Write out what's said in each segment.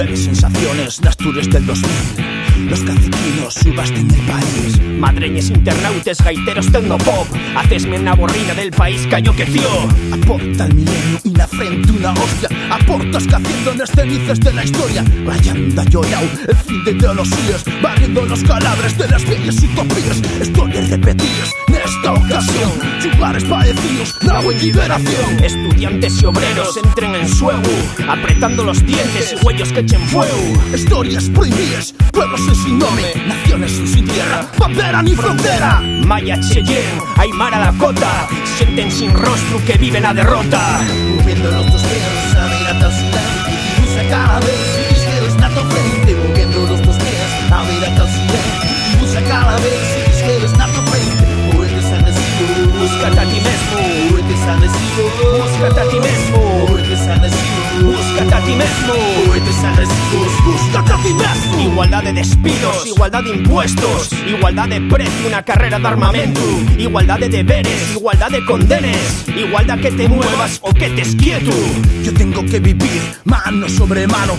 Nueve sensaciones de Asturias del 2000. Los caciquinos subasten el país. Madreñes, internautes, gaiteros, tecnopop. Hacesme una borrina del país callo que tío. Aporta el milenio y la frente una hostia. Aportas que haciendo en cenizas de la historia. Rayando llorao el fin de ideologías, barriendo los calabres de las bellas utopías. Historias repetidas en esta ocasión. Lugares padecidos, la buena liberación. Estudiantes y obreros entren en suego, apretando los dientes y huellos que echen fuego. Historias prohibidas, pueblos sin nombre, naciones sin tierra, bandera ni frontera. Maya, Cheyenne, Aymara, Dakota, sienten sin rostro que viven a derrota. Moviendo los dos pies, a ver hasta el silencio, usa cada vez, y que eres nato frente. Moviendo los dos pies, a ver hasta el silencio, usa cada vez, y que eres nato frente. Muévete san recibo, búscate a ti mismo. Muévete san recibo, búscate a ti mismo. Muévete san recibo, búscate a ti mismo. Muévete san recibo, búscate a ti mismo. Igualdad de despidos, igualdad de impuestos, igualdad de precio, una carrera de armamento. Igualdad de deberes, igualdad de condenes, igualdad que te muevas o que te esquieto. Yo tengo que vivir mano sobre mano,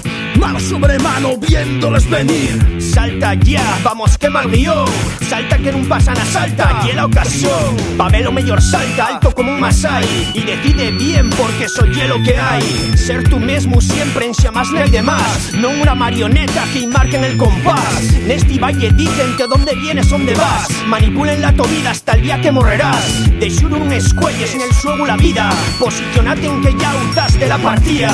viéndoles venir. Salta ya, vamos que mal guió. Salta que no pasan a salta, y la ocasión pa' ver lo mejor salta, alto como un masai. Y decide bien porque soy lo que hay. Ser tú mismo siempre en xa más ley de más. No una marioneta que marquen el compás. Nesti valle dicen que donde vienes, donde vas. Manipulen la tu vida hasta el día que morrerás. De xuro un escuelles en el suelo la vida. Posicionate en que ya untas de la partida.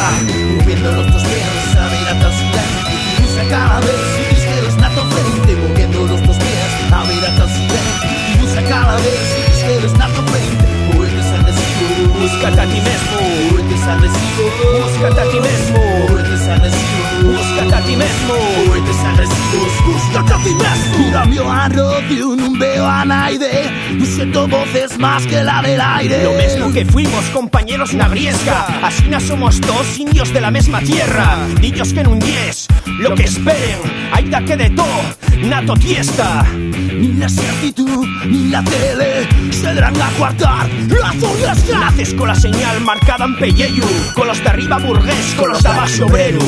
Moviendo los dos pies, a ver hasta el silencio, usa cada vez, y que eres nato frente. Moviendo los dos pies, a ver hasta el silencio, usa cada vez, y que eres nato frente. Muévete san recibo, búscate a ti mismo. Muévete san recibo, búscate a ti mismo. Muévete san recibo, búscate a ti mismo. Muévete san recibo, búscate a ti mismo. Mira mi arroyo, no veo a nadie, no siento voces más que la del aire. Lo mismo que fuimos compañeros na griesca, así no somos todos indios de la misma tierra. Dillos que nun yes, lo que esperen, hay da que de todo, nato tiesta. Ni la certitud, ni la tele se darán a guardar la foresta. Naces con la señal marcada en pelleyu, con los de arriba burgués, con los de abajo obrero.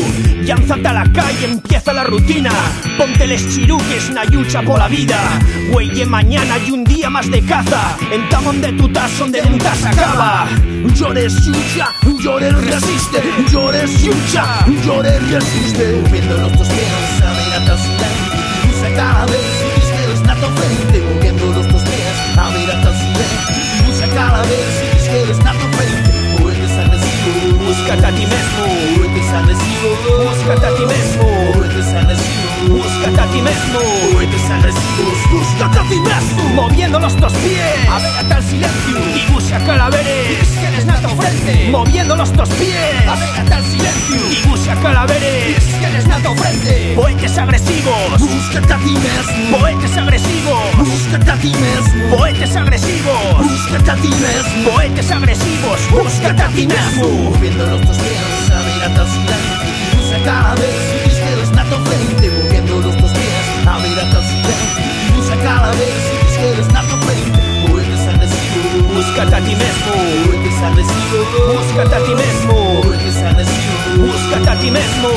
Lánzate a la calle, empieza la rutina, ponte les chiruques na lucha por la vida. Güey, mañana y un día más de caza, en tamón de tu tas donde nunca se acaba. Llores yucha, llores resiste, llores yucha, llores resiste. Moviendo los dos pies, a ver hasta el silencio, usa cada vez, y que eres nato frente. Moviendo los dos pies, a ver hasta el silencio, usa cada vez, y que eres nato frente. Muévete san recibo, búscate a ti mismo. Muévete san recibo, búscate a ti mismo. Muévete san recibo, búscate a ti mismo. Muévete san recibo, búscate a ti mismo. Moviendo los dos pies, a ver hasta el silencio, y busca calaveres, que eres nato frente. Moviendo los dos pies, a ver hasta el silencio, y busca calaveres, que eres nato frente. Poetes agresivos, búscate a ti mismo. poetes agresivos, Búscate a ti mismo. poetes agresivos, Búscate a ti mismo. poetes agresivos, búscate a ti mismo. Moviendo los dos pies, a ver hasta el silencio, usa cada vez, y que eres nato frente. Moviendo los dos pies, a ver hasta el silencio, usa cada vez, y que eres nato frente. Muévete san recibo, Búscate a ti mismo. Muévete san recibo, Búscate a ti mismo. Muévete san recibo, Búscate a ti mismo.